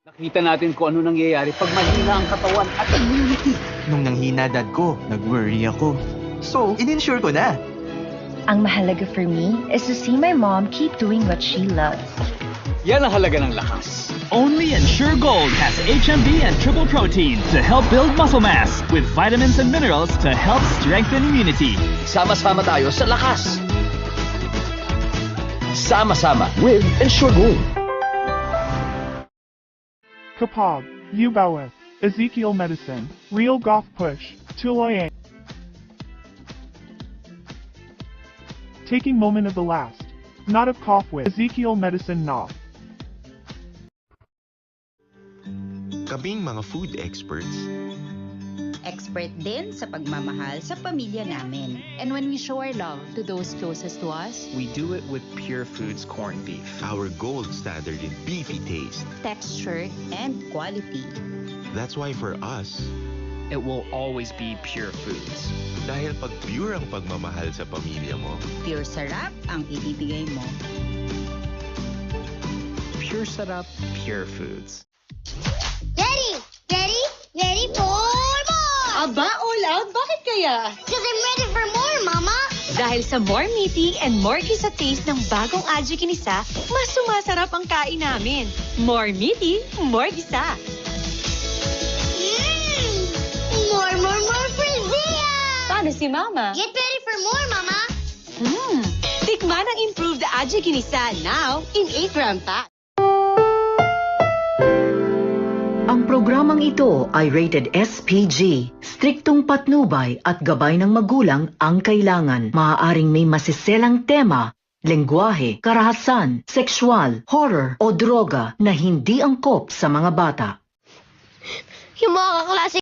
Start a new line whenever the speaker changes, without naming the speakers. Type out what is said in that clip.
Nakita natin kung ano nangyayari pag mahina ang katawan at immunity.
Nung nanghina dad ko, nag-worry ako. So, in-insure ko na.
Ang mahalaga for me is to see my mom keep doing what she loves.
Yan ang halaga ng lakas.
Only Ensure Gold has HMB and triple protein to help build muscle mass with vitamins and minerals to help strengthen immunity.
Sama-sama tayo sa lakas. Sama-sama with Ensure Gold.
Kapag, Ubawith, Ezekiel Medicine, Real Golf Push, Tuloy. Taking moment of the last, not of cough with Ezekiel Medicine Knob.
Kaming mga food experts,
Expert din sa pagmamahal sa pamilya namin.
And when we show our love to those closest to us,
we do it with Pure Foods corned beef.
our gold standard in beefy taste.
Texture and quality.
That's why for us,
It will always be Pure Foods.
dahil pag pure ang pagmamahal sa pamilya mo,
Pure sarap ang ibibigay mo.
Pure Sarap, Pure Foods.
Ready! Ready? Ready for more!
aba, all out? Bakit kaya?
Because I'm ready for more, Mama!
Dahil sa more meaty and more sa taste ng bagong Adjo Ginisa, mas sumasarap ang kain namin. More meaty, more gisa.
More for Zia!
Paano si Mama?
Get ready for more, Mama!
Tikman ang improved Adjo Ginisa now in 8-gram pack.
Ang programang ito ay rated SPG. Striktong patnubay at gabay ng magulang ang kailangan. Maaaring may masiselang tema, lengguwahe, karahasan, sexual, horror o droga na hindi angkop sa mga bata.
Yung mga kaklase